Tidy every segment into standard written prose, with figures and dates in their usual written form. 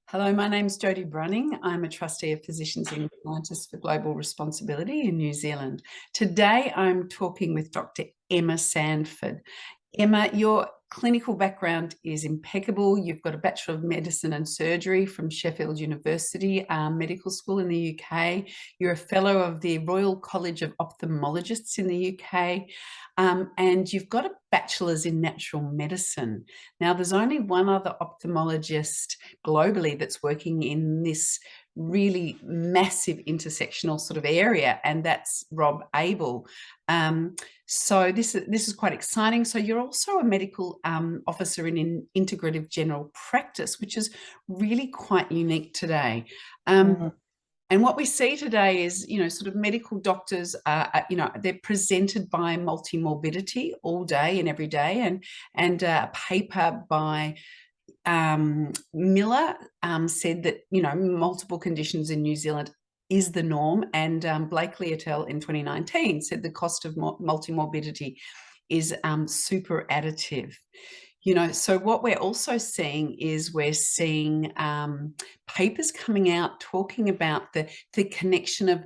Hello, my name's Jodie Brunning. I'm a trustee of Physicians and Scientists for Global Responsibility in New Zealand. Today, I'm talking with Dr. Emma Sandford. Emma, your clinical background is impeccable. You've got a Bachelor of Medicine and Surgery from Sheffield University Medical School in the UK. You're a Fellow of the Royal College of Ophthalmologists in the UK. And you've got a Bachelor's in Natural Medicine. Now, there's only one other ophthalmologist globally that's working in this really massive intersectional sort of area, and that's Rob Abel. So this is quite exciting. So you're also a medical officer in integrative general practice, which is really quite unique today. And what we see today is, sort of medical doctors, they're presented by multimorbidity all day and every day. And a paper by Miller said that, multiple conditions in New Zealand is the norm. And Blakely et al. In 2019 said the cost of multimorbidity is super additive. So what we're also seeing is we're seeing papers coming out talking about the connection of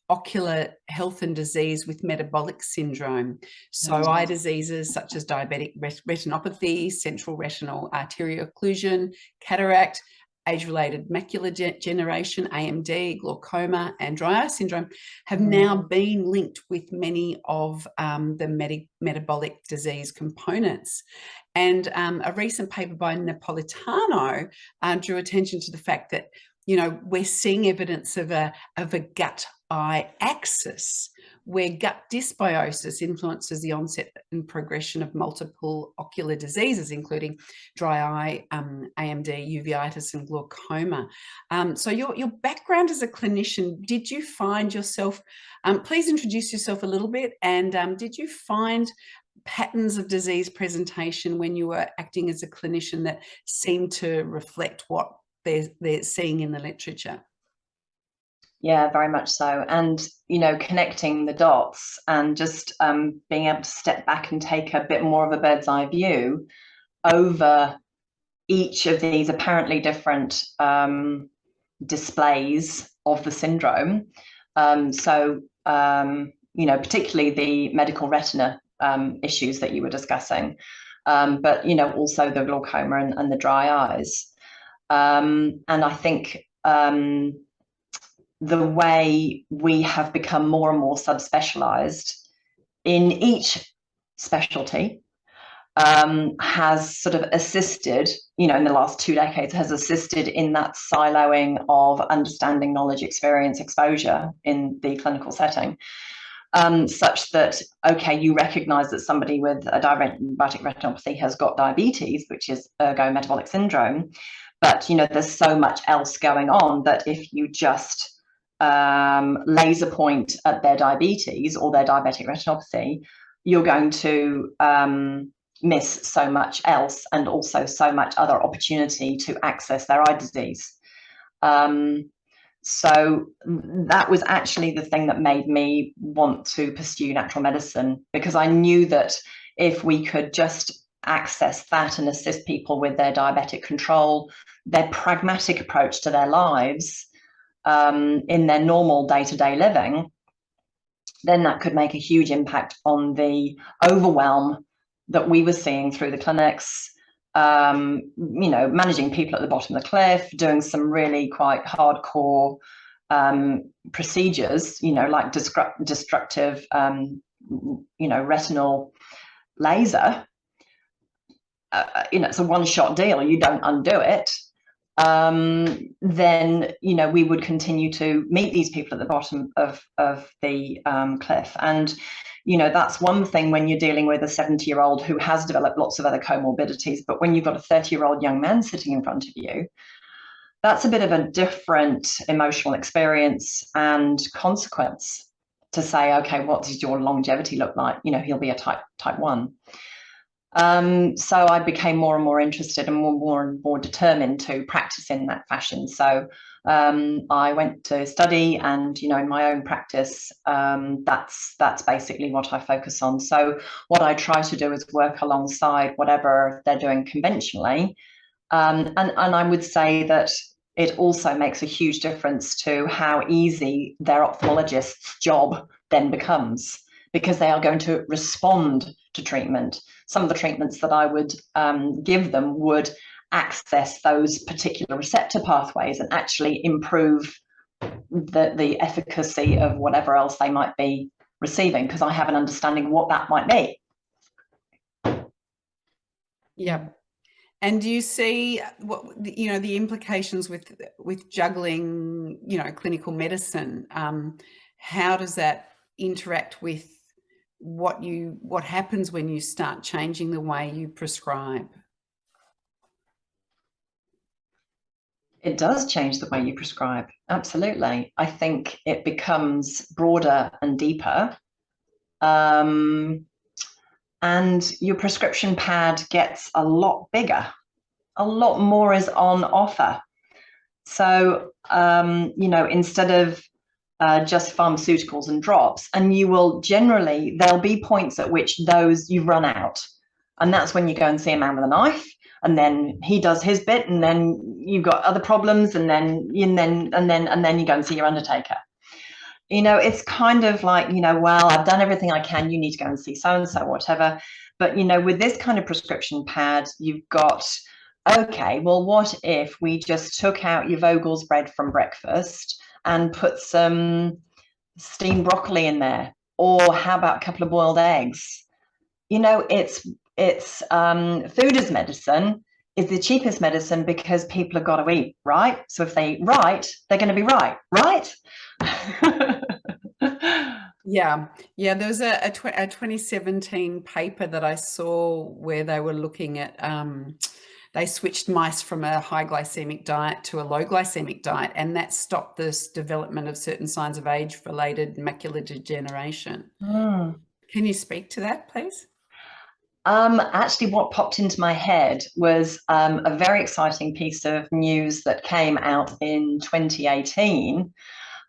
ocular health and disease with metabolic syndrome. So eye diseases such as diabetic retinopathy, central retinal arterial occlusion, cataract, age-related macular degeneration, AMD, glaucoma, and dry eye syndrome have now been linked with many of the metabolic disease components. And a recent paper by Napolitano drew attention to the fact that, we're seeing evidence of a gut-eye axis where gut dysbiosis influences the onset and progression of multiple ocular diseases, including dry eye, AMD, uveitis, and glaucoma. So your background as a clinician, did you find yourself, please introduce yourself a little bit, and did you find patterns of disease presentation when you were acting as a clinician that seemed to reflect what they're seeing in the literature? Yeah, very much so. And, connecting the dots and just being able to step back and take a bit more of a bird's eye view over each of these apparently different displays of the syndrome. Particularly the medical retina issues that you were discussing, but, also the glaucoma and the dry eyes. And I think the way we have become more and more subspecialized in each specialty has sort of assisted, in the last 2 decades, has assisted in that siloing of understanding, knowledge, experience, exposure in the clinical setting, such that, okay, you recognize that somebody with a diabetic retinopathy has got diabetes, which is ergo metabolic syndrome, but, there's so much else going on that if you just laser point at their diabetes or their diabetic retinopathy, you're going to miss so much else, and also so much other opportunity to access their eye disease. So that was actually the thing that made me want to pursue natural medicine, because I knew that if we could just access that and assist people with their diabetic control, their pragmatic approach to their lives, in their normal day-to-day living, then that could make a huge impact on the overwhelm that we were seeing through the clinics, managing people at the bottom of the cliff, doing some really quite hardcore procedures, like destructive, retinal laser. It's a one-shot deal. You don't undo it. Then, we would continue to meet these people at the bottom of the cliff. And, that's one thing when you're dealing with a 70-year-old who has developed lots of other comorbidities. But when you've got a 30-year-old young man sitting in front of you, that's a bit of a different emotional experience and consequence to say, okay, what does your longevity look like? He'll be a type 1. So I became more and more interested and more and more determined to practice in that fashion. So I went to study, and in my own practice, that's basically what I focus on. So what I try to do is work alongside whatever they're doing conventionally, And I would say that it also makes a huge difference to how easy their ophthalmologist's job then becomes, because they are going to respond to treatment. Some of the treatments that I would give them would access those particular receptor pathways and actually improve the efficacy of whatever else they might be receiving, because I have an understanding of what that might be. Yeah. And do you see what, you know, the implications with juggling, you know, clinical medicine? How does that interact with what happens when you start changing the way you prescribe? It does change the way you prescribe. Absolutely. I think it becomes broader and deeper. And your prescription pad gets a lot bigger. A lot more is on offer. So, you know, instead of just pharmaceuticals and drops, and you will generally, there'll be points at which those you run out. And that's when you go and see a man with a knife, and then he does his bit, and then you've got other problems, and then you go and see your undertaker. You know, it's kind of like, you know, well, I've done everything I can, you need to go and see so and so, whatever. But, you know, with this kind of prescription pad, you've got, okay, well, what if we just took out your Vogel's bread from breakfast and put some steamed broccoli in there? Or how about a couple of boiled eggs? You know, it's food as medicine is the cheapest medicine, because people have got to eat, right? So if they eat right, they're going to be right? Yeah, there was a 2017 paper that I saw where they were looking at, they switched mice from a high glycemic diet to a low glycemic diet, and that stopped this development of certain signs of age-related macular degeneration. Can you speak to that, please? Actually, what popped into my head was a very exciting piece of news that came out in 2018,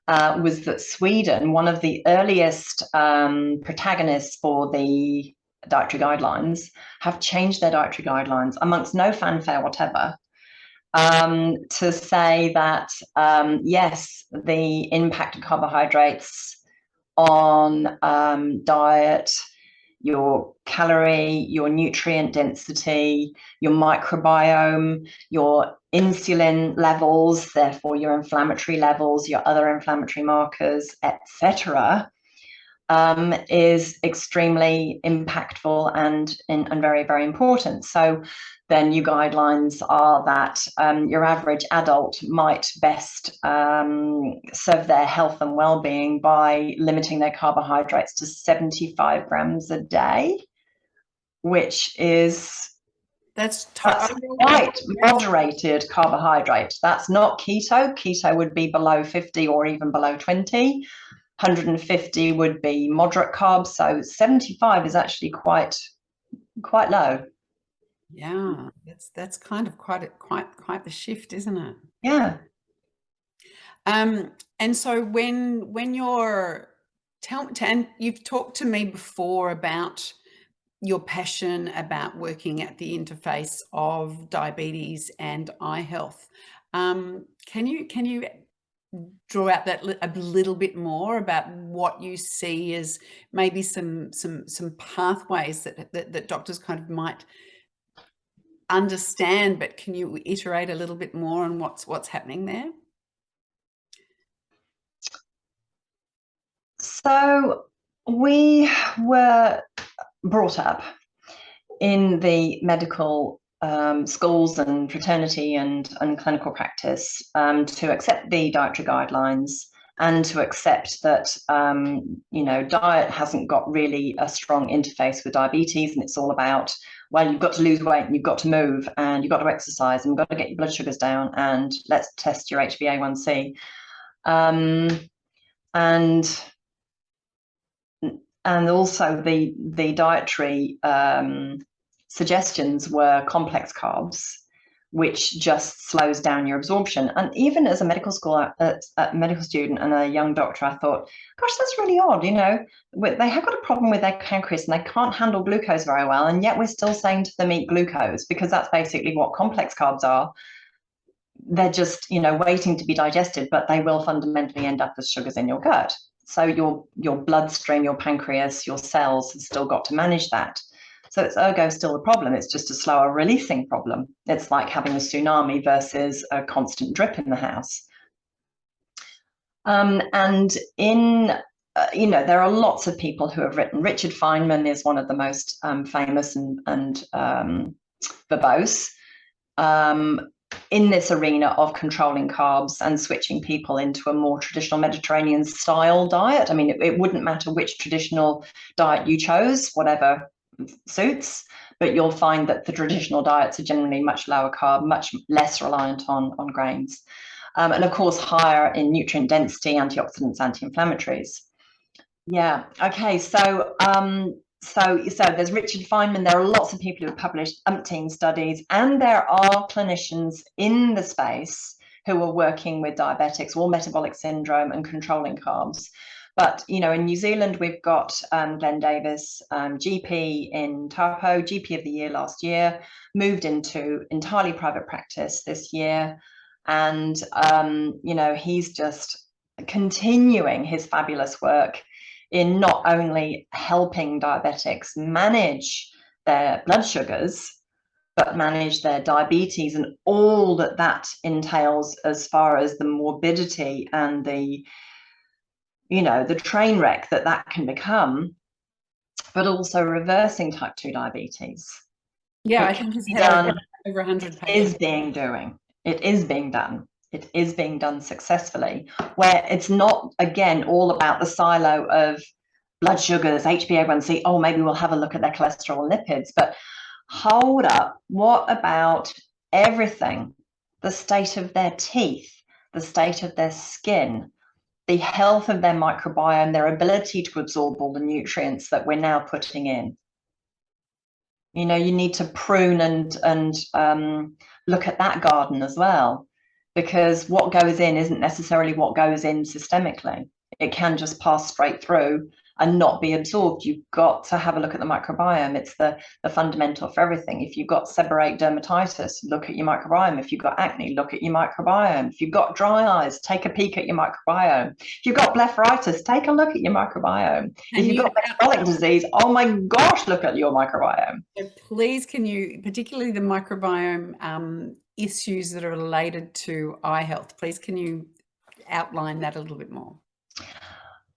was that Sweden, one of the earliest protagonists for the dietary guidelines, have changed their dietary guidelines amongst no fanfare whatever, to say that, yes, the impact of carbohydrates on diet, your calorie, your nutrient density, your microbiome, your insulin levels, therefore your inflammatory levels, your other inflammatory markers, etc., is extremely impactful and very, very important. So their new guidelines are that your average adult might best serve their health and well-being by limiting their carbohydrates to 75 grams a day, which is that's quite moderated carbohydrate. That's not keto. Keto would be below 50 or even below 20. 150 would be moderate carbs. So 75 is actually quite low. Yeah, that's kind of quite the shift, isn't it? Yeah. And so when you're and you've talked to me before about your passion about working at the interface of diabetes and eye health. Can you draw out that a little bit more about what you see as maybe some pathways that doctors kind of might understand, but can you iterate a little bit more on what's happening there? So we were brought up in the medical schools and fraternity and clinical practice to accept the dietary guidelines and to accept that you know, diet hasn't got really a strong interface with diabetes, and it's all about, well, you've got to lose weight and you've got to move and you've got to exercise and you've got to get your blood sugars down and let's test your HbA1c. And also the dietary suggestions were complex carbs, which just slows down your absorption. And even as a medical student and a young doctor, I thought, gosh, that's really odd. You know, they have got a problem with their pancreas and they can't handle glucose very well. And yet we're still saying to them, eat glucose, because that's basically what complex carbs are. They're just, you know, waiting to be digested, but they will fundamentally end up as sugars in your gut. So your bloodstream, your pancreas, your cells have still got to manage that. So it's ergo still a problem. It's just a slower releasing problem. It's like having a tsunami versus a constant drip in the house. And in, you know, there are lots of people who have written. Richard Feynman is one of the most famous and verbose in this arena of controlling carbs and switching people into a more traditional Mediterranean style diet. I mean, it wouldn't matter which traditional diet you chose, whatever suits, but you'll find that the traditional diets are generally much lower carb, much less reliant on grains, and of course higher in nutrient density, antioxidants, anti-inflammatories. Yeah. Okay. So there's Richard Feynman. There are lots of people who have published umpteen studies, and there are clinicians in the space who are working with diabetics or metabolic syndrome and controlling carbs. But, you know, in New Zealand, we've got Glenn Davis, GP in Taupo, GP of the year last year, moved into entirely private practice this year. And, you know, he's just continuing his fabulous work in not only helping diabetics manage their blood sugars, but manage their diabetes and all that that entails as far as the morbidity and the, you know, the train wreck that that can become, but also reversing type 2 diabetes. Yeah, I think he's had over 100 patients. It is being done. It is being done successfully, where it's not, again, all about the silo of blood sugars, HbA1c, oh, maybe we'll have a look at their cholesterol and lipids, but hold up, what about everything? The state of their teeth, the state of their skin, the health of their microbiome, their ability to absorb all the nutrients that we're now putting in. You know, you need to prune and look at that garden as well, because what goes in isn't necessarily what goes in systemically. It can just pass straight through and not be absorbed. You've got to have a look at the microbiome. It's the fundamental for everything. If you've got seborrheic dermatitis, look at your microbiome. If you've got acne, look at your microbiome. If you've got dry eyes, take a peek at your microbiome. If you've got blepharitis, take a look at your microbiome. If you've got metabolic disease, oh my gosh, look at your microbiome. So please, can you, particularly the microbiome issues that are related to eye health, please can you outline that a little bit more?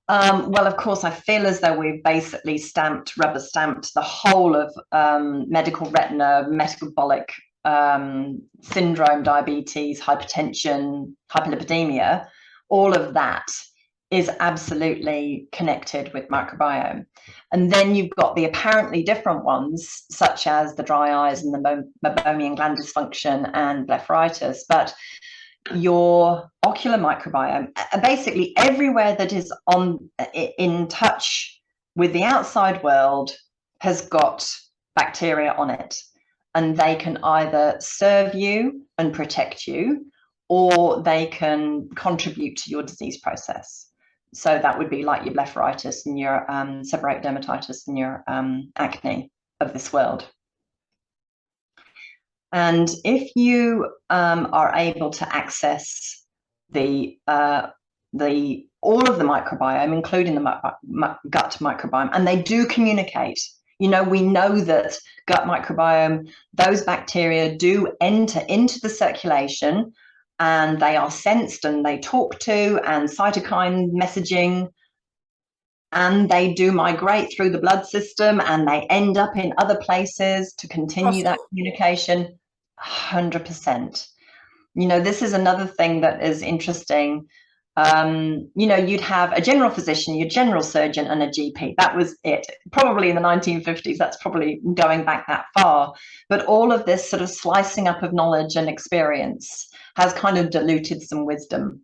Well, of course, I feel as though we've basically rubber stamped the whole of medical retina, metabolic syndrome, diabetes, hypertension, hyperlipidemia. All of that is absolutely connected with microbiome. And then you've got the apparently different ones, such as the dry eyes and the meibomian gland dysfunction and blepharitis. But your ocular microbiome, basically everywhere that is in touch with the outside world, has got bacteria on it, and they can either serve you and protect you, or they can contribute to your disease process. So that would be like your blepharitis and your seborrheic dermatitis and your acne of this world. And if you are able to access all of the microbiome, including the gut microbiome, and they do communicate. You know, we know that gut microbiome, those bacteria do enter into the circulation, and they are sensed and they talk to, and cytokine messaging, and they do migrate through the blood system, and they end up in other places to continue that communication. 100%. You know, this is another thing that is interesting. You know, you'd have a general physician, your general surgeon, and a GP. That was it. Probably in the 1950s, that's probably going back that far. But all of this sort of slicing up of knowledge and experience has kind of diluted some wisdom.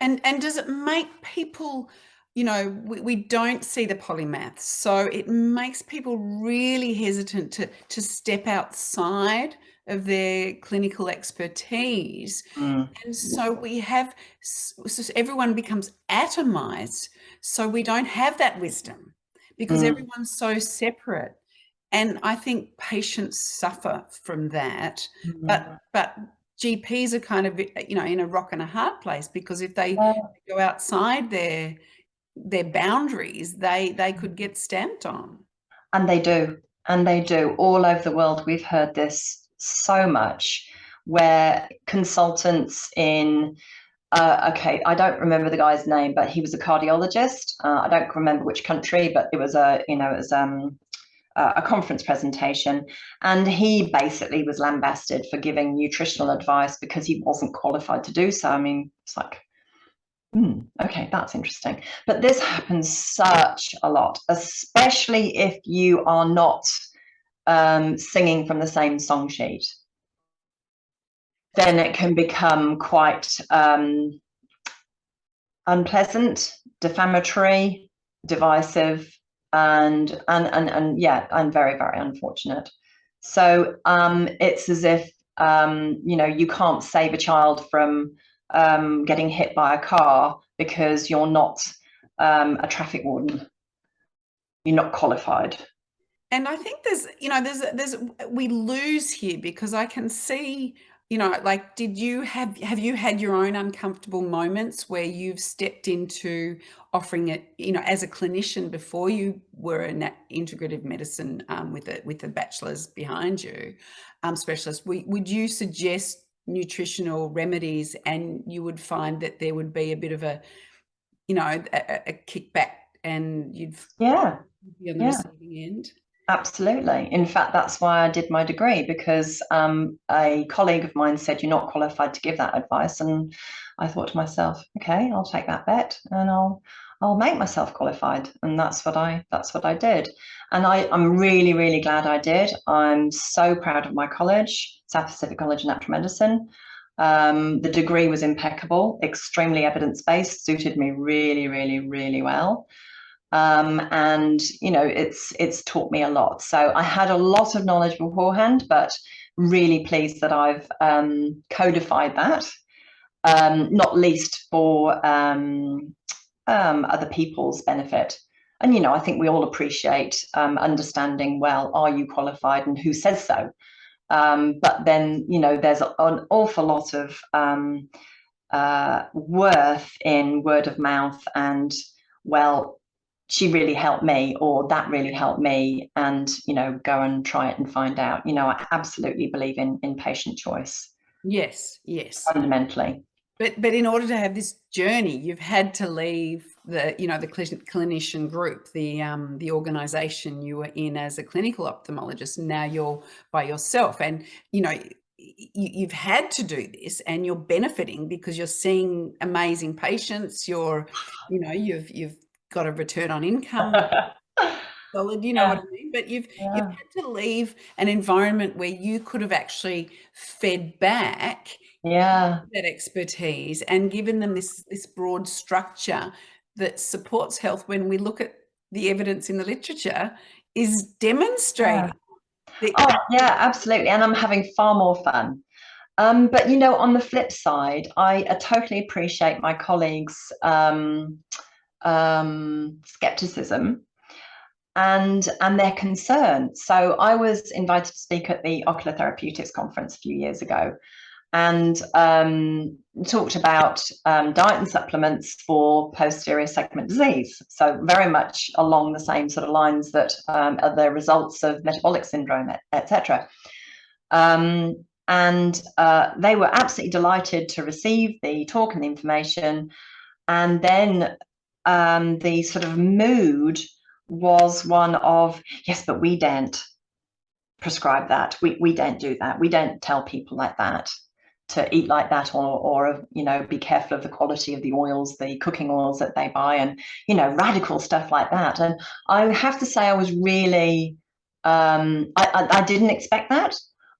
And does it make people, you know, we don't see the polymaths, so it makes people really hesitant to step outside of their clinical expertise. And so we have, so everyone becomes atomized. So we don't have that wisdom because everyone's so separate. And I think patients suffer from that. But GPs are kind of, you know, in a rock and a hard place, because if they go outside their boundaries, they could get stamped on. And they do. And they do. All over the world, we've heard this so much, where consultants in, okay, I don't remember the guy's name, but he was a cardiologist. I don't remember which country, but it was a conference presentation, and he basically was lambasted for giving nutritional advice because he wasn't qualified to do so. I mean, it's like, okay, that's interesting. But this happens such a lot, especially if you are not singing from the same song sheet. Then it can become quite unpleasant, defamatory, divisive, and yeah, and very, very unfortunate. So it's as if you know, you can't save a child from getting hit by a car because you're not a traffic warden. You're not qualified. And I think there's, you know, we lose here, because I can see, you know, like, have you had your own uncomfortable moments where you've stepped into offering it, you know, as a clinician before you were an integrative medicine with a bachelor's behind you, specialist? Would you suggest nutritional remedies, and you would find that there would be a bit of a, you know, a kickback, and you'd be on the receiving end? Absolutely. In fact, that's why I did my degree, because a colleague of mine said, you're not qualified to give that advice. And I thought to myself, okay, I'll take that bet, and I'll make myself qualified. And that's what I did. And I'm really, really glad I did. I'm so proud of my college, South Pacific College of Natural Medicine. The degree was impeccable, extremely evidence-based, suited me really, really, really well. And you know, it's taught me a lot. So I had a lot of knowledge beforehand, but really pleased that I've codified that, not least for other people's benefit. And you know, I think we all appreciate understanding, well, are you qualified and who says so? But then, you know, there's an awful lot of worth in word of mouth, and, well, she really helped me, or that really helped me, and, you know, go and try it and find out. You know, I absolutely believe in patient choice. Yes, Fundamentally. But in order to have this journey, you've had to leave the, you know, the clinician group, the organization you were in as a clinical ophthalmologist, and now you're by yourself. And, you know, you've had to do this, and you're benefiting because you're seeing amazing patients. You're, you know, you've got a return on income, solid, you know what I mean? But you've had to leave an environment where you could have actually fed back that expertise and given them this broad structure that supports health, when we look at the evidence in the literature is demonstrating. Oh yeah, absolutely. And I'm having far more fun. But you know, on the flip side, I totally appreciate my colleagues' skepticism and their concern. So I was invited to speak at the Ocular Therapeutics conference a few years ago, and talked about diet and supplements for posterior segment disease. So very much along the same sort of lines that are the results of metabolic syndrome, etc. And they were absolutely delighted to receive the talk and the information. And then the sort of mood was one of, yes, but we don't prescribe that. We don't do that. We don't tell people like that to eat like that, or you know, be careful of the quality of the oils, the cooking oils that they buy, and, you know, radical stuff like that. And I have to say, I was really, I didn't expect that.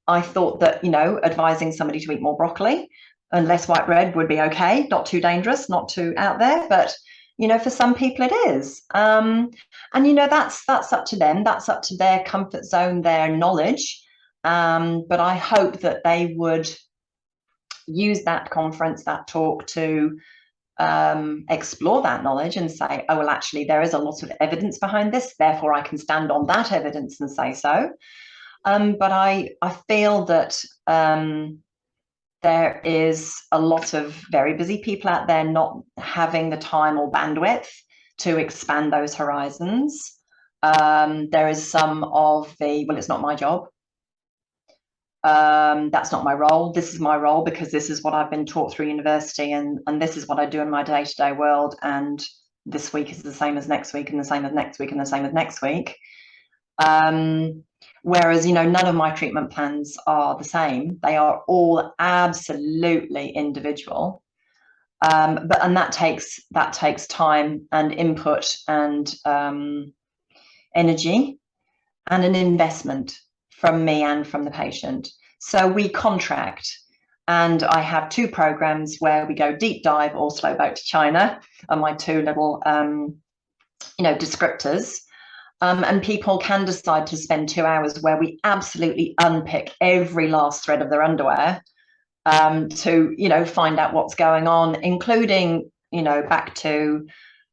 I thought that, you know, advising somebody to eat more broccoli and less white bread would be okay, not too dangerous, not too out there, but, you know, for some people it is. And, you know, that's up to them. That's up to their comfort zone, their knowledge. But I hope that they would use that conference, that talk, to explore that knowledge and say, oh, well, actually, there is a lot of evidence behind this, therefore I can stand on that evidence and say so. But I feel that there is a lot of very busy people out there not having the time or bandwidth to expand those horizons. There is some of the, well, it's not my job. That's not my role. This is my role because this is what I've been taught through university, and this is what I do in my day-to-day world. And this week is the same as next week, and the same as next week, and the same as next week. Whereas, none of my treatment plans are the same. They are all absolutely individual. And that takes time and input and energy and an investment from me and from the patient. So we contract, and I have 2 programs where we go deep dive or slow boat to China, are my 2 little descriptors. And people can decide to spend 2 hours where we absolutely unpick every last thread of their underwear, to find out what's going on, including back to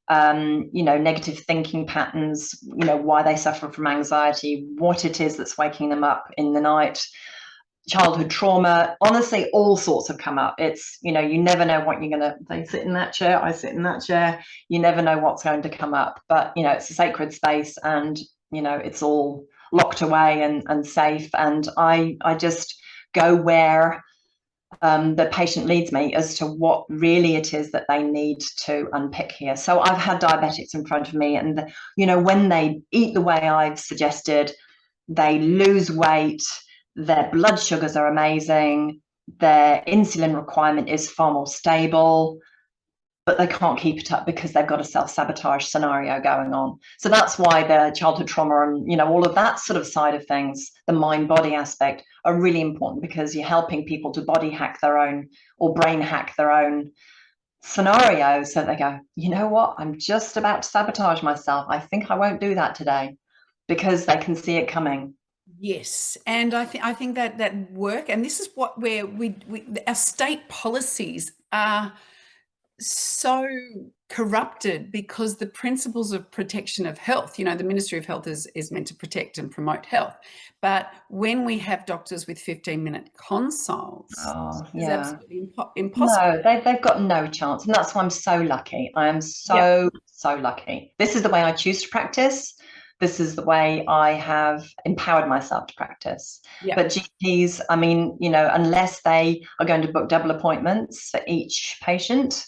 negative thinking patterns, why they suffer from anxiety, what it is that's waking them up in the night, childhood trauma. Honestly, all sorts have come up. It's, you never know what you're going to, they sit in that chair, I sit in that chair. You never know what's going to come up, but, it's a sacred space, and, it's all locked away and safe. And I just go where the patient leads me as to what really it is that they need to unpick here. So I've had diabetics in front of me, and when they eat the way I've suggested, they lose weight, their blood sugars are amazing, their insulin requirement is far more stable, but they can't keep it up because they've got a self-sabotage scenario going on. So that's why the childhood trauma and all of that sort of side of things, the mind-body aspect, are really important, because you're helping people to body hack their own or brain hack their own scenario. So they go, you know what, I'm just about to sabotage myself. I think I won't do that today, because they can see it coming. Yes, and I think that work, and this is where our state policies are so corrupted, because the principles of protection of health, the Ministry of Health is meant to protect and promote health, but when we have doctors with 15-minute consults, it's absolutely impossible. No, they've got no chance, and that's why I'm so lucky. I am so lucky. This is the way I choose to practice. This is the way I have empowered myself to practice. But GPs, I mean, unless they are going to book double appointments for each patient,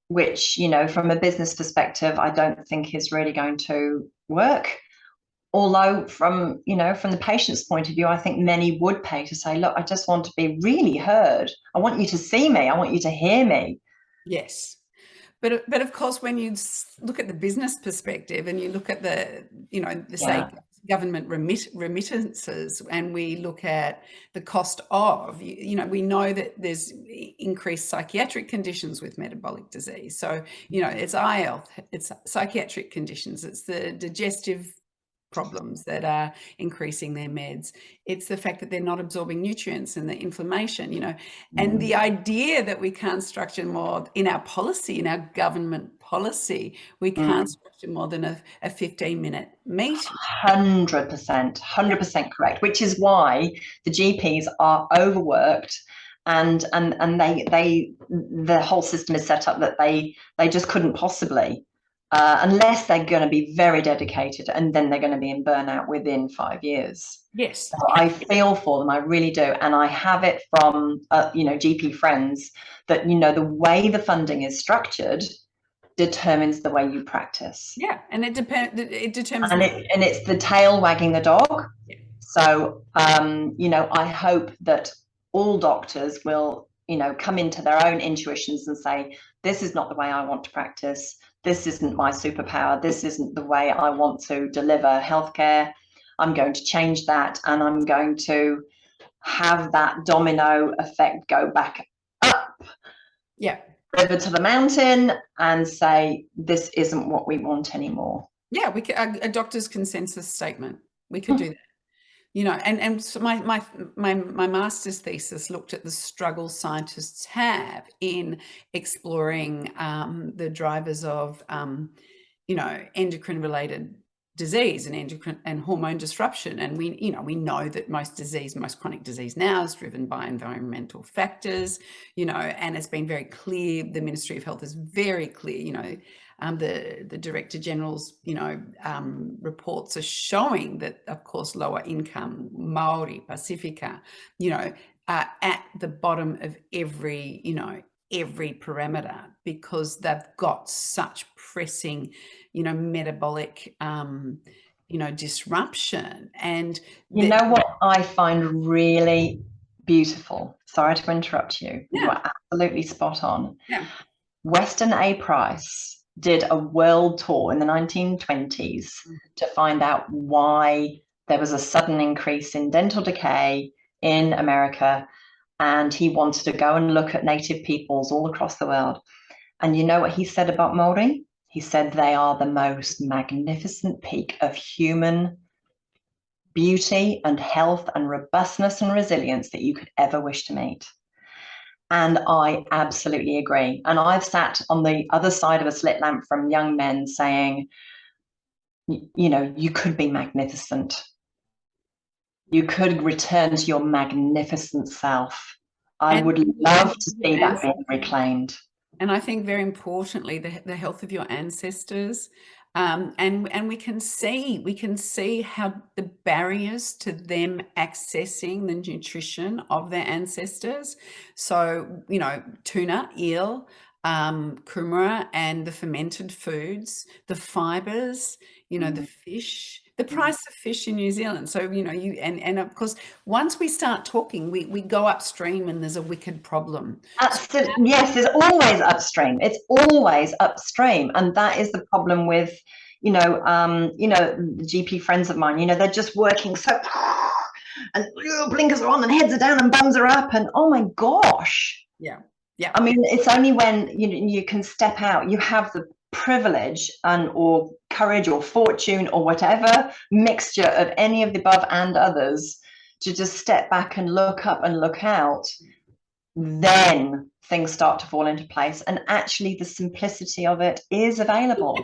which, from a business perspective, I don't think is really going to work. Although from the patient's point of view, I think many would pay to say, look, I just want to be really heard. I want you to see me. I want you to hear me. Yes. But of course, when you look at the business perspective, and you look at say government remittances, and we look at the cost of, we know that there's increased psychiatric conditions with metabolic disease. So, it's eye health, it's psychiatric conditions, it's the digestive problems that are increasing their meds. It's the fact that they're not absorbing nutrients and the inflammation, and the idea that we can't structure more in our policy, in our government policy, we can't structure more than a 15-minute meeting. 100% correct, which is why the GPs are overworked, and they the whole system is set up that they just couldn't possibly, unless they're going to be very dedicated, and then they're going to be in burnout within 5 years. Yes. So I feel for them, I really do. And I have it from, GP friends that, the way the funding is structured determines the way you practice. Yeah, and it determines. And it's the tail wagging the dog. Yeah. So, I hope that all doctors will, come into their own intuitions and say, this is not the way I want to practice. This isn't my superpower. This isn't the way I want to deliver healthcare. I'm going to change that, and I'm going to have that domino effect go back up. Yeah. Over to the mountain and say, this isn't what we want anymore. Yeah, we could, a doctor's consensus statement. We could do that. you know, and so my master's thesis looked at the struggles scientists have in exploring the drivers of, you know, endocrine related disease and endocrine and hormone disruption. And we, you know, we know that most chronic disease now is driven by environmental factors, you know, and it's been very clear, the Ministry of Health is very clear, you know, the Director General's, you know, reports are showing that, of course, lower income, Maori, Pacifica, you know, are at the bottom of every, you know, every parameter, because they've got such pressing, you know, metabolic, you know, disruption. And you know what I find really beautiful? Sorry to interrupt you. Yeah. You are absolutely spot on. Yeah. Weston A. Price did a world tour in the 1920s to find out why there was a sudden increase in dental decay in America. And he wanted to go and look at native peoples all across the world. And you know what he said about Maori? He said they are the most magnificent peak of human beauty and health and robustness and resilience that you could ever wish to meet. And I absolutely agree. And I've sat on the other side of a slit lamp from young men saying, you know, you could be magnificent. You could return to your magnificent self. I would love to see that being reclaimed. And I think very importantly, the health of your ancestors. And we can see how the barriers to them accessing the nutrition of their ancestors. So, you know, tuna, eel, kumara, and the fermented foods, the fibers, you know, the fish, the price of fish in New Zealand. So, you know, and of course, once we start talking, we go upstream and there's a wicked problem. Absolutely. Yes, it's always upstream. It's always upstream. And that is the problem with, you know, GP friends of mine, you know, they're just working so and blinkers are on and heads are down and bums are up and oh my gosh. Yeah. Yeah. I mean, it's only when you can step out, you have the privilege and or courage or fortune or whatever mixture of any of the above and others to just step back and look up and look out, then things start to fall into place. And actually the simplicity of it is available.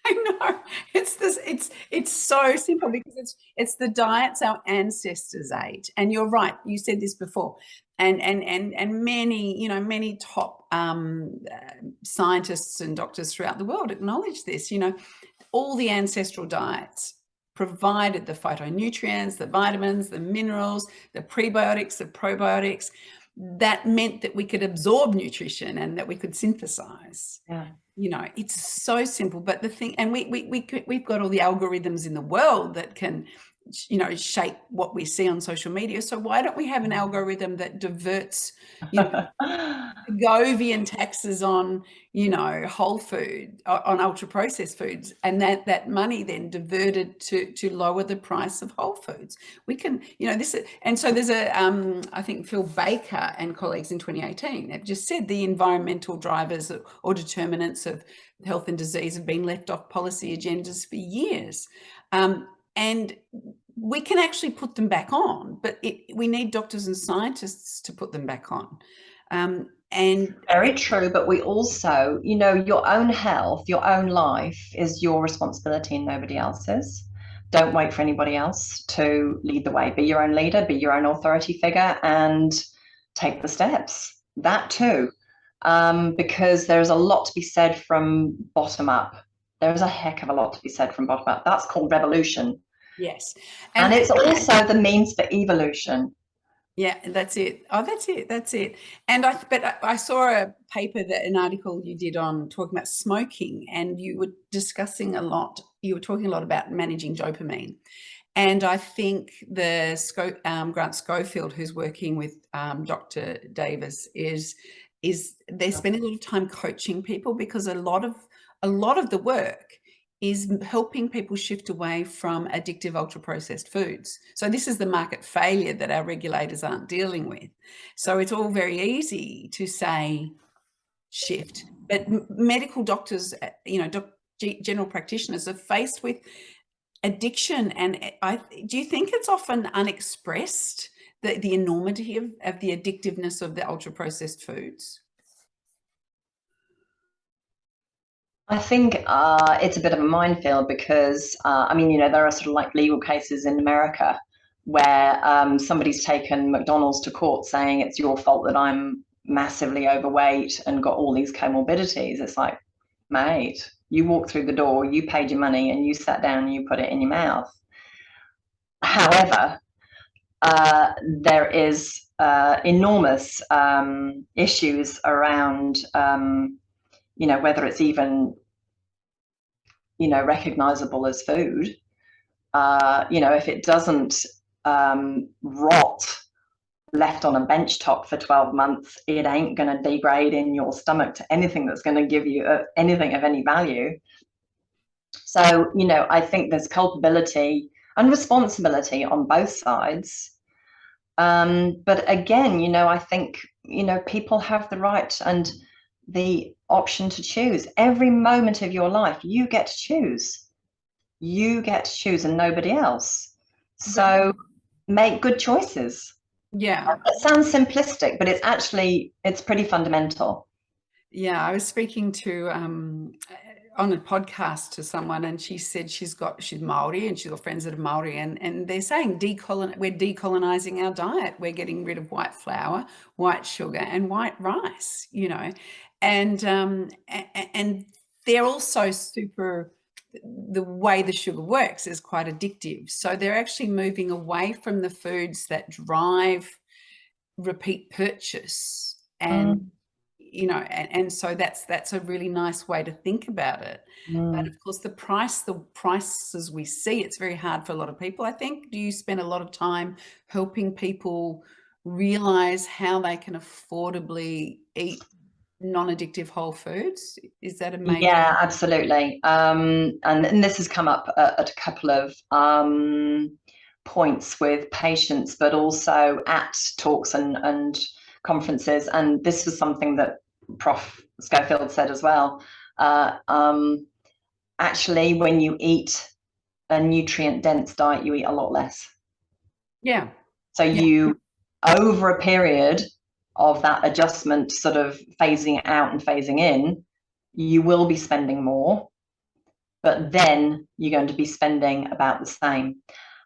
I know, it's so simple because it's the diets our ancestors ate. And you're right, you said this before, and many, you know, many top scientists and doctors throughout the world acknowledge this. You know, all the ancestral diets provided the phytonutrients, the vitamins, the minerals, the prebiotics, the probiotics. That meant that we could absorb nutrition and that we could synthesize. Yeah. You know, it's so simple. But the thing, and we've got all the algorithms in the world that can, you know, shape what we see on social media. So why don't we have an algorithm that diverts, you know, Govian taxes on, you know, whole food, on ultra processed foods, and that money then diverted to lower the price of whole foods. We can, you know, this is, and so there's a I think Phil Baker and colleagues in 2018 have just said the environmental drivers or determinants of health and disease have been left off policy agendas for years, and we can actually put them back on, but we need doctors and scientists to put them back on. And very true, but we also, you know, your own health, your own life is your responsibility and nobody else's. Don't wait for anybody else to lead the way. Be your own leader, be your own authority figure, and take the steps. That too, because there's a lot to be said from bottom up. There's a heck of a lot to be said from bottom up. That's called revolution. Yes, and it's also the means for evolution. Yeah, that's it. Oh, that's it. And I saw a paper, an article you did on talking about smoking, and you were discussing you were talking a lot about managing dopamine. And I think Grant Schofield, who's working with Dr. Davis, is they're spending a lot of time coaching people, because a lot of the work is helping people shift away from addictive ultra-processed foods. So this is the market failure that our regulators aren't dealing with. So it's all very easy to say shift, but medical doctors, you know, general practitioners are faced with addiction, and do you think it's often unexpressed, the enormity of the addictiveness of the ultra processed foods? I think it's a bit of a minefield because, I mean, there are sort of like legal cases in America where somebody's taken McDonald's to court saying it's your fault that I'm massively overweight and got all these comorbidities. It's like, mate, you walked through the door, you paid your money, and you sat down and you put it in your mouth. However, there is enormous issues around whether it's even recognizable as food. If it doesn't rot left on a bench top for 12 months, it ain't going to degrade in your stomach to anything that's going to give you anything of any value. So I think there's culpability and responsibility on both sides. But again, I think people have the right and the option to choose. Every moment of your life you get to choose. You get to choose and nobody else. So make good choices. Yeah, it sounds simplistic, but it's pretty fundamental. Yeah, I was speaking to on a podcast to someone, and she said she's Maori and she's got friends that are Maori, and they're saying we're decolonizing our diet. We're getting rid of white flour, white sugar, and white rice. And they're also the way the sugar works is quite addictive. So they're actually moving away from the foods that drive repeat purchase, and so that's a really nice way to think about it. But of course, the prices we see, it's very hard for a lot of people, I think. Do you spend a lot of time helping people realize how they can affordably eat non-addictive whole foods? Is that a major? Yeah, absolutely. And this has come up at a couple of points with patients, but also at talks and conferences. And this was something that Prof. Schofield said as well. Actually, when you eat a nutrient-dense diet, you eat a lot less. Yeah. So you, over a period of that adjustment, sort of phasing out and phasing in, you will be spending more, but then you're going to be spending about the same.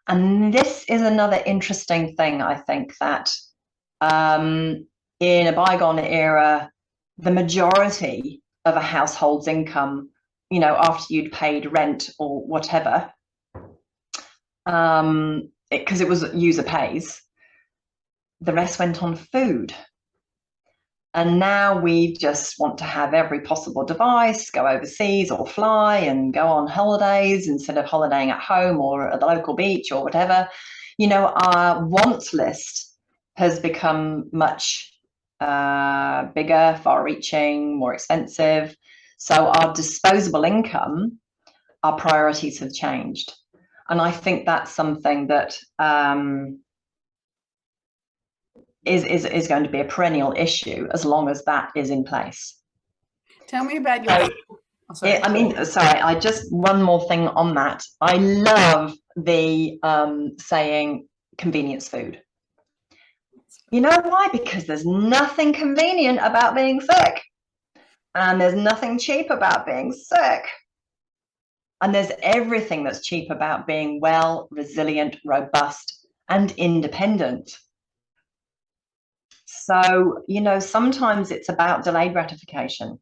And this is another interesting thing, I think, that in a bygone era, the majority of a household's income, after you'd paid rent or whatever, because it was user pays, the rest went on food. And now we just want to have every possible device, go overseas or fly and go on holidays instead of holidaying at home or at the local beach or whatever. Our want list has become much bigger, far-reaching, more expensive. So our disposable income, our priorities have changed. And I think that's something that is going to be a perennial issue as long as that is in place. Tell me about your... one more thing on that. I love the saying convenience food. You know why? Because there's nothing convenient about being sick, and there's nothing cheap about being sick, and there's everything that's cheap about being well, resilient, robust, and independent. So, sometimes it's about delayed gratification,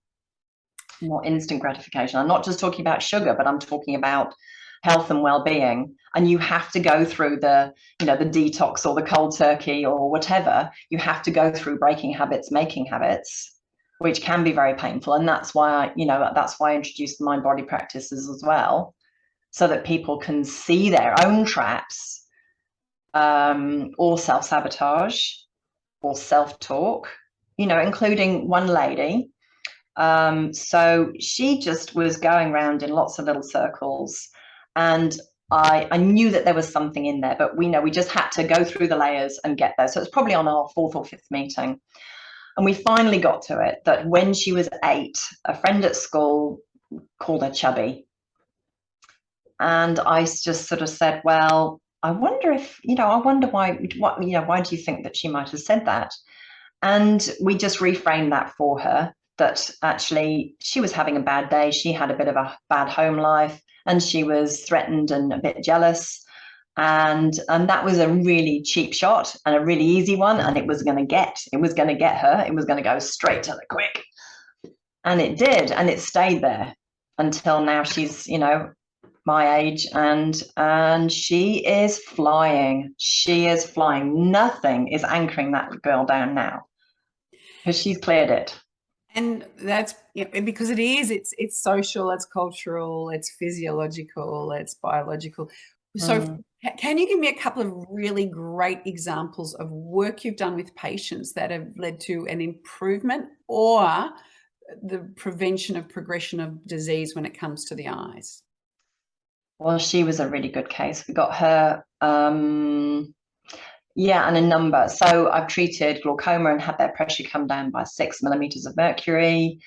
not instant gratification. I'm not just talking about sugar, but I'm talking about health and well-being. And you have to go through the detox or the cold turkey or whatever. You have to go through breaking habits, making habits, which can be very painful. And that's why I introduced mind body practices as well, so that people can see their own traps or self-sabotage or self-talk, including one lady. So she just was going around in lots of little circles, and I knew that there was something in there, but we just had to go through the layers and get there. So it's probably on our 4th or 5th meeting. And we finally got to it, that when she was 8, a friend at school called her chubby. And I just sort of said, well, I wonder if, I wonder why, why do you think that she might have said that? And we just reframed that for her, that actually she was having a bad day. She had a bit of a bad home life and she was threatened and a bit jealous. And that was a really cheap shot and a really easy one. And it was going to get her. It was going to go straight to the quick. And it did. And it stayed there until now. She's, my age, and she is flying. She is flying. Nothing is anchoring that girl down now because she's cleared it. And that's because it's social, it's cultural, it's physiological, it's biological. So can you give me a couple of really great examples of work you've done with patients that have led to an improvement or the prevention of progression of disease when it comes to the eyes? Well, she was a really good case. We got her, yeah, and a number. So I've treated glaucoma and had their pressure come down by 6 millimeters of mercury.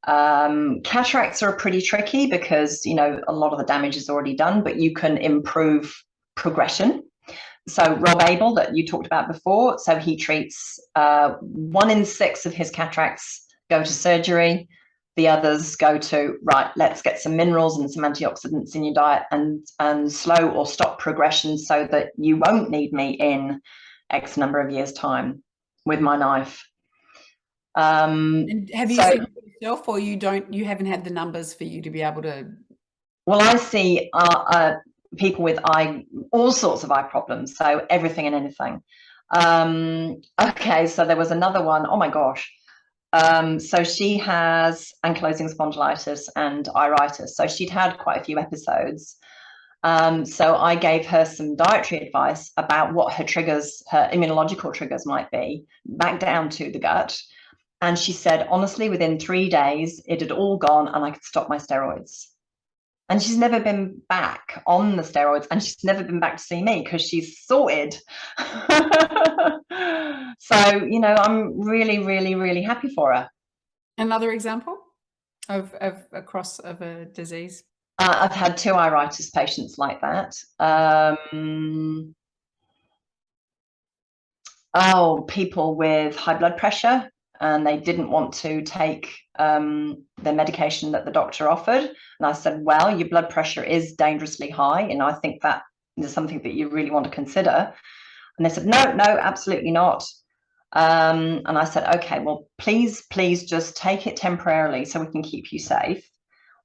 Cataracts are pretty tricky because, a lot of the damage is already done, but you can improve progression. So Rob Abel, that you talked about before, so he treats 1 in 6 of his cataracts go to surgery. The others go to, right, let's get some minerals and some antioxidants in your diet and slow or stop progression so that you won't need me in X number of years' time with my knife. And have you seen it yourself, or you haven't had the numbers for you to be able to? Well, I see people with all sorts of eye problems, so everything and anything. Okay, so there was another one. Oh my gosh. So she has ankylosing spondylitis and iritis. So she'd had quite a few episodes. So I gave her some dietary advice about what her immunological triggers might be, back down to the gut. And she said, honestly, within 3 days, it had all gone and I could stop my steroids. And she's never been back on the steroids, and she's never been back to see me because she's sorted. So, I'm really, really, really happy for her. Another example of a disease? I've had 2 iritis patients like that. People with high blood pressure, and they didn't want to take the medication that the doctor offered. And I said, well, your blood pressure is dangerously high, and I think that is something that you really want to consider. And they said, no, absolutely not. And I said, okay, well, please just take it temporarily so we can keep you safe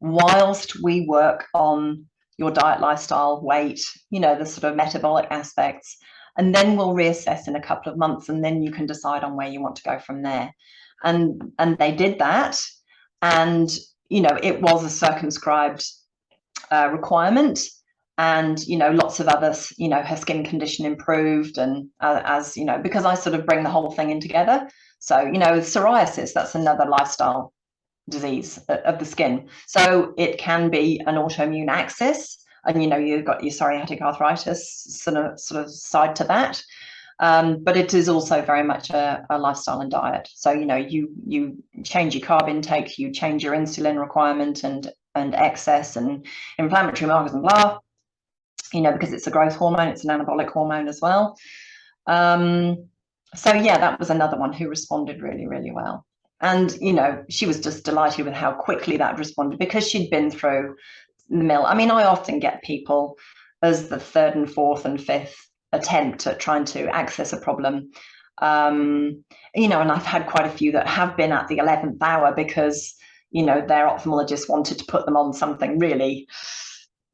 whilst we work on your diet, lifestyle, weight, the sort of metabolic aspects. And then we'll reassess in a couple of months, and then you can decide on where you want to go from there. And they did that. And, it was a circumscribed requirement. And, lots of others, her skin condition improved. And as, because I sort of bring the whole thing in together. So, psoriasis, that's another lifestyle disease of the skin. So it can be an autoimmune axis. And, you've got your psoriatic arthritis sort of side to that. But it is also very much a lifestyle and diet. So, you change your carb intake, you change your insulin requirement and excess and inflammatory markers and blah, because it's a growth hormone, it's an anabolic hormone as well. So yeah, that was another one who responded really, really well. And, she was just delighted with how quickly that responded because she'd been through the mill. I mean, I often get people as the 3rd and 4th and 5th attempt at trying to access a problem. And I've had quite a few that have been at the 11th hour because, their ophthalmologist wanted to put them on something really,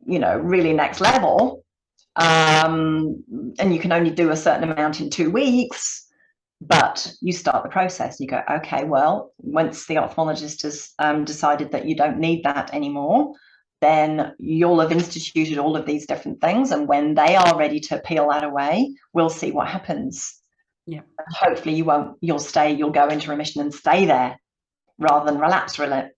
really next level. And you can only do a certain amount in 2 weeks. But you start the process. You go, okay, well, once the ophthalmologist has decided that you don't need that anymore, then you'll have instituted all of these different things. And when they are ready to peel that away, we'll see what happens. Yeah. And hopefully you'll go into remission and stay there rather than relapse, remit.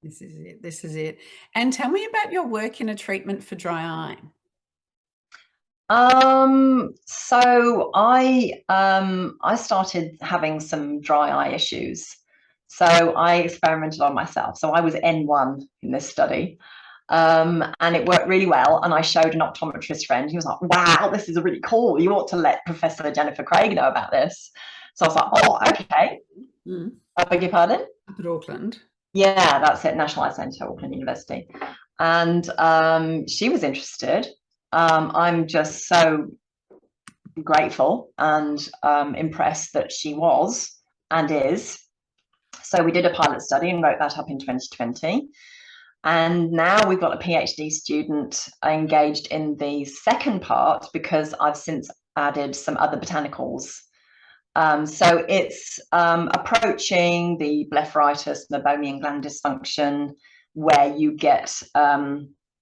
This is it. And tell me about your work in a treatment for dry eye. So I started having some dry eye issues. So I experimented on myself. So I was N1 in this study. And it worked really well. And I showed an optometrist friend. He was like, wow, this is really cool. You ought to let Professor Jennifer Craig know about this. So I was like, oh, okay. I beg your pardon? Up at Auckland. Yeah, that's it. National Eye Centre, Auckland University. And she was interested. I'm just so grateful and impressed that she was and is. So we did a pilot study and wrote that up in 2020. And now we've got a PhD student engaged in the second part because I've since added some other botanicals. So it's approaching the blepharitis, meibomian gland dysfunction, where you get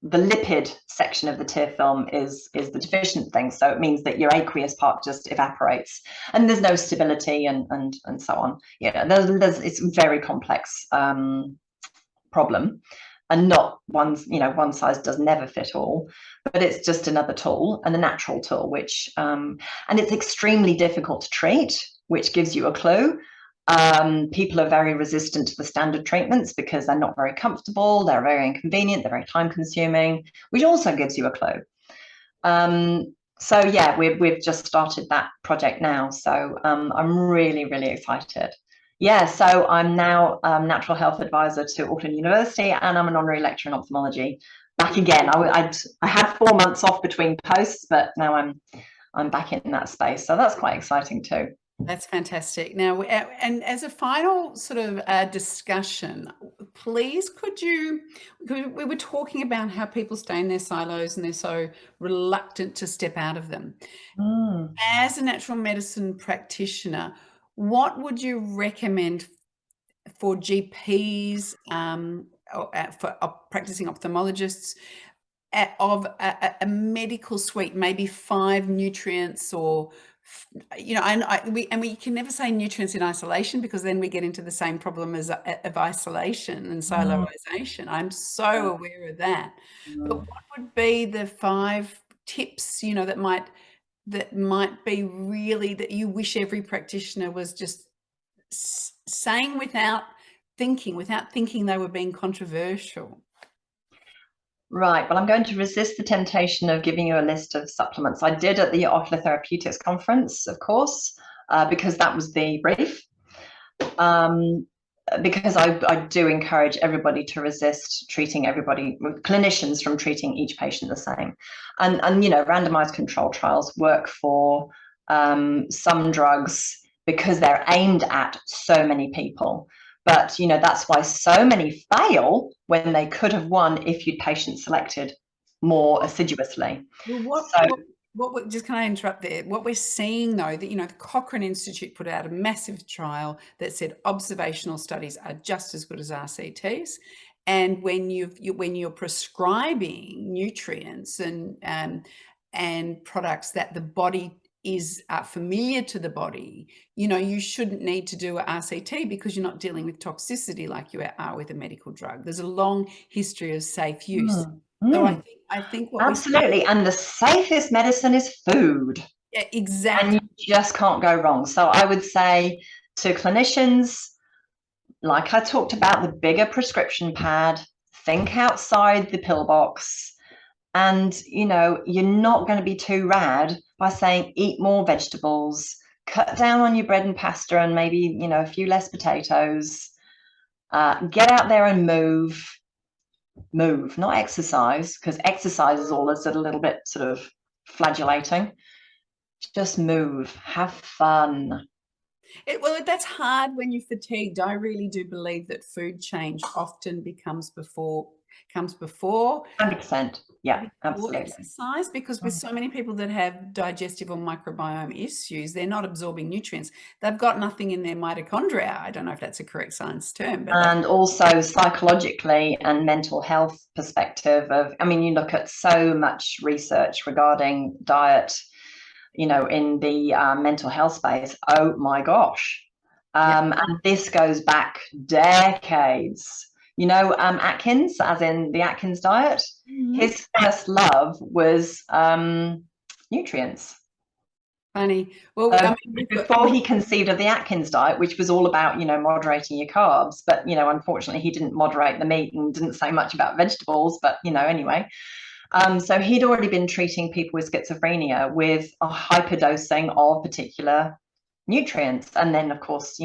the lipid section of the tear film is the deficient thing. So it means that your aqueous part just evaporates, and there's no stability and so on. Yeah, it's a very complex problem, and not one size does never fit all, but it's just another tool, and a natural tool, which and it's extremely difficult to treat, which gives you a clue. People are very resistant to the standard treatments because they're not very comfortable, they're very inconvenient, they're very time consuming, which also gives you a clue. So yeah, we've just started that project now. So I'm really, really excited. Yeah, so I'm now natural health advisor to Auckland University, and I'm an honorary lecturer in ophthalmology. Back again. I had 4 months off between posts, but now I'm back in that space. So that's quite exciting too. That's fantastic. Now, and as a final sort of discussion, please we were talking about how people stay in their silos and they're so reluctant to step out of them. As a natural medicine practitioner, what would you recommend for GPs, for practicing ophthalmologists, of a medical suite, maybe 5 nutrients, or we can never say nutrients in isolation, because then we get into the same problem as of isolation and siloization. I'm so aware of that. But what would be the 5 tips, that might be really, that you wish every practitioner was just saying without thinking they were being controversial? Right. Well, I'm going to resist the temptation of giving you a list of supplements. I did at the Ocular Therapeutics conference, of course, because that was the brief. Because I do encourage everybody to resist treating clinicians from treating each patient the same. And randomized control trials work for some drugs because they're aimed at so many people. But that's why so many fail when they could have won if you'd patient selected more assiduously. Well, just can I interrupt there? What we're seeing, though, that the Cochrane Institute put out a massive trial that said observational studies are just as good as RCTs, and when you're prescribing nutrients and products that the body is familiar to the body, you shouldn't need to do a RCT, because you're not dealing with toxicity like you are with a medical drug. There's a long history of safe use. So I think what absolutely, and the safest medicine is food. Yeah, exactly. And you just can't go wrong. So I would say to clinicians, like I talked about, the bigger prescription pad, think outside the pill box. And, you're not going to be too rad by saying eat more vegetables, cut down on your bread and pasta, and maybe, a few less potatoes. Get out there and move, not exercise, because exercise is all a little bit sort of flagellating. Just move, have fun. Well, that's hard when you're fatigued. I really do believe that food change often comes before 100%. Yeah, absolutely. Exercise, because with so many people that have digestive or microbiome issues, they're not absorbing nutrients. They've got nothing in their mitochondria. I don't know if that's a correct science term, but and also psychologically and mental health perspective you look at so much research regarding diet, in the mental health space. Oh my gosh. And this goes back decades. Atkins, as in the Atkins diet, his first love was nutrients. funny. Well, I mean, before he conceived of the Atkins diet, which was all about, moderating your carbs, but, unfortunately he didn't moderate the meat and didn't say much about vegetables, but, anyway. So he'd already been treating people with schizophrenia with a hyperdosing of particular nutrients. And then, of course,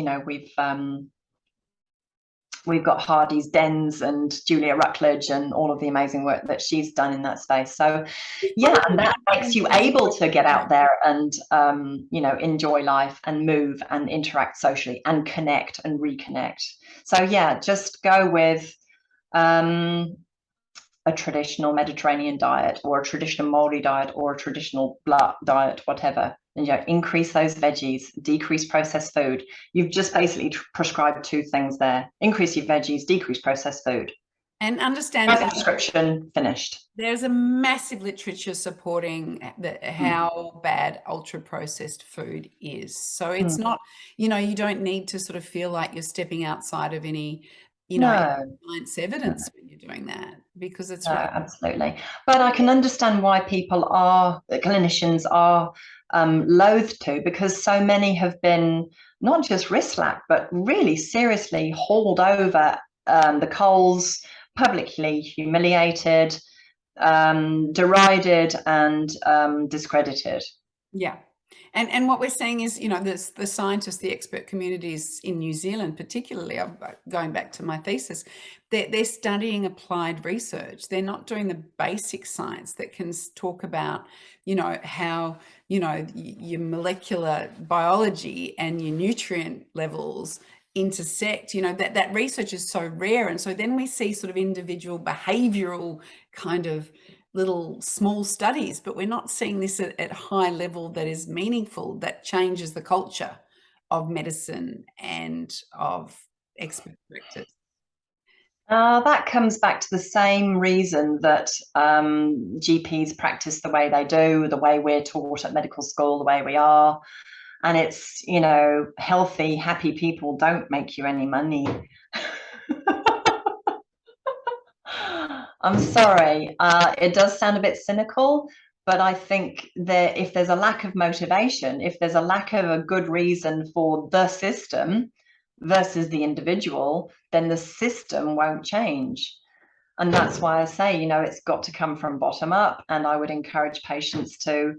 we've got Hardy's Dens and Julia Rutledge and all of the amazing work that she's done in that space. So yeah, and that makes you able to get out there and enjoy life and move and interact socially and connect and reconnect. So yeah, just go with a traditional Mediterranean diet or a traditional Maori diet or a traditional blood diet, whatever. And increase those veggies, decrease processed food. You've just basically prescribed two things there: increase your veggies, decrease processed food. And understand that prescription finished. There's a massive literature supporting how bad ultra processed food is. So it's not, you don't need to sort of feel like you're stepping outside of any science evidence when you're doing that, because it's absolutely. But I can understand why clinicians are loath to, because so many have been not just wrist slapped, but really seriously hauled over the coals, publicly humiliated, derided, and discredited. Yeah. And what we're seeing is, the scientists, the expert communities in New Zealand, particularly, going back to my thesis, they're studying applied research. They're not doing the basic science that can talk about, how, your molecular biology and your nutrient levels intersect. That research is so rare. And so then we see sort of individual behavioral kind of little small studies, but we're not seeing this at high level that is meaningful, that changes the culture of medicine and of expert practice. That comes back to the same reason that GPs practice the way they do, the way we're taught at medical school, the way we are. And it's, healthy, happy people don't make you any money. I'm sorry, it does sound a bit cynical, but I think that if there's a lack of motivation, if there's a lack of a good reason for the system versus the individual, then the system won't change. And that's why I say, it's got to come from bottom up. And I would encourage patients to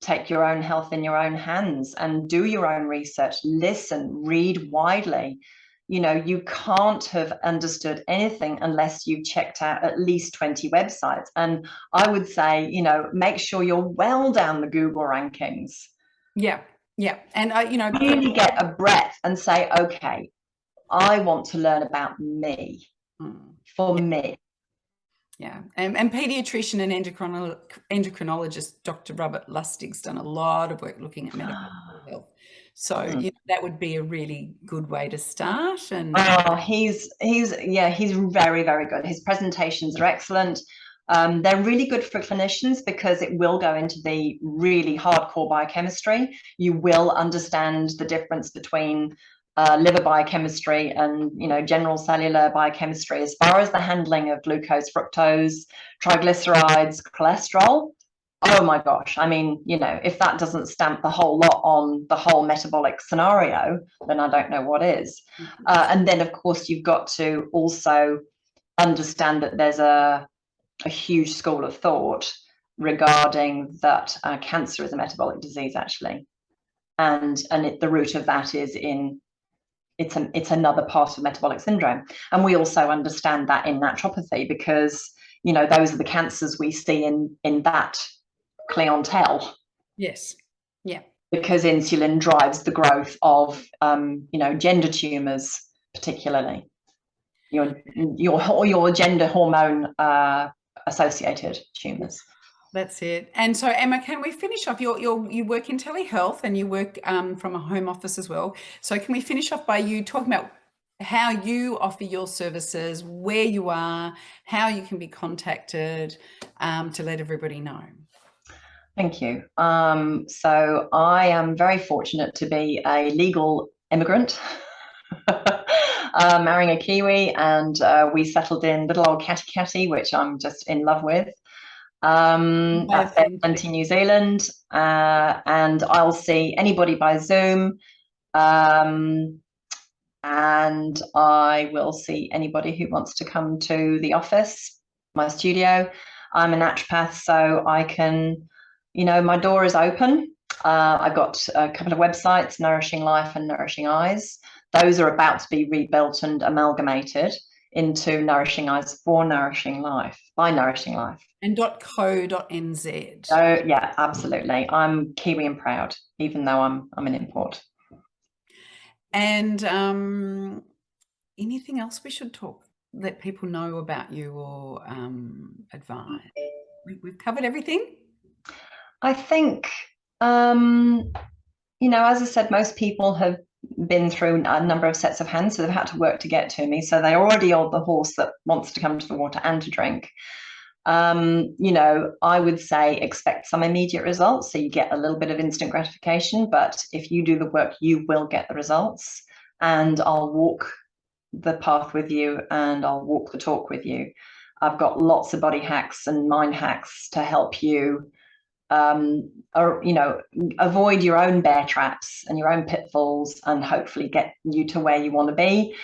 take your own health in your own hands and do your own research, listen, read widely. You can't have understood anything unless you've checked out at least 20 websites. And I would say, make sure you're well down the Google rankings. Yeah. Yeah. And really get a breath and say, okay, I want to learn about me for me. Yeah. And pediatrician and endocrinologist, Dr. Robert Lustig's done a lot of work looking at medical health. So that would be a really good way to start. And he's very, very good. His presentations are excellent. They're really good for clinicians because it will go into the really hardcore biochemistry. You will understand the difference between liver biochemistry and general cellular biochemistry as far as the handling of glucose, fructose, triglycerides, cholesterol. Oh my gosh, I mean, if that doesn't stamp the whole lot on the whole metabolic scenario, then I don't know what is. And then of course you've got to also understand that there's a huge school of thought regarding that cancer is a metabolic disease actually, and the root of that is in it's another part of metabolic syndrome. And we also understand that in naturopathy because those are the cancers we see in that clientele. Yes. Yeah. Because insulin drives the growth of gender tumors, particularly your gender hormone associated tumors. That's it. And so, Emma, can we finish off? You work in telehealth and you work from a home office as well. So can we finish off by you talking about how you offer your services, where you are, how you can be contacted, to let everybody know? Thank you. So I am very fortunate to be a legal immigrant, marrying a Kiwi, and we settled in little old Catty, which I'm just in love with. at Fairplenty, New Zealand, and I'll see anybody by Zoom, and I will see anybody who wants to come to the office, my studio. I'm a naturopath, so I can, you know, my door is open. I've got a couple of websites, Nourishing Life and Nourishing Eyes. Those are about to be rebuilt and amalgamated into Nourishing Eyes for Nourishing Life, by Nourishing Life. And .co.nz. So yeah, absolutely. I'm Kiwi and proud, even though I'm an import. And anything else we should let people know about you or advise? We've covered everything. I think, you know, as I said, most people have been through a number of sets of hands, so they've had to work to get to me. So they're already on the horse that wants to come to the water and to drink. You know, I would say expect some immediate results, so you get a little bit of instant gratification, but if you do the work, you will get the results. And I'll walk the path with you, and I'll walk the talk with you. I've got lots of body hacks and mind hacks to help you, or, you know, avoid your own bear traps and your own pitfalls, and hopefully get you to where you want to be.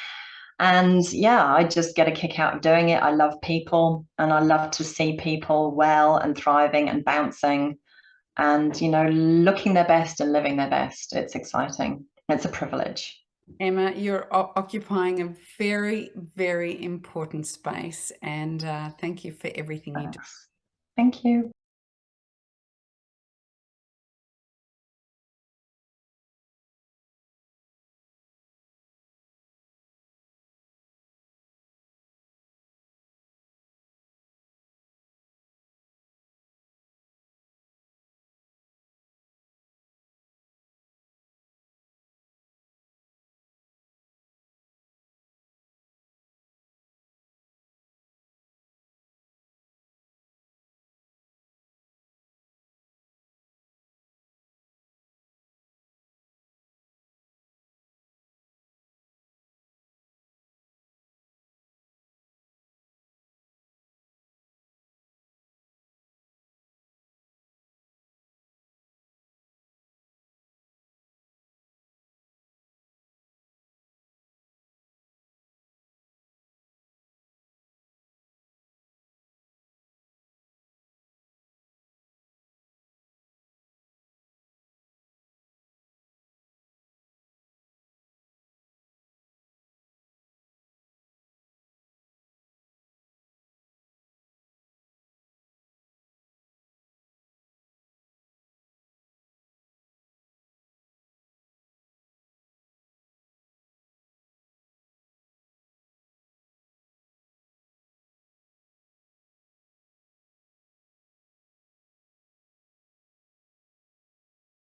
And yeah, I just get a kick out of doing it. I love people, and I love to see people well and thriving and bouncing and, you know, looking their best and living their best. It's exciting. It's a privilege. Emma, you're occupying a very, very important space, and thank you for everything you do. Thank you.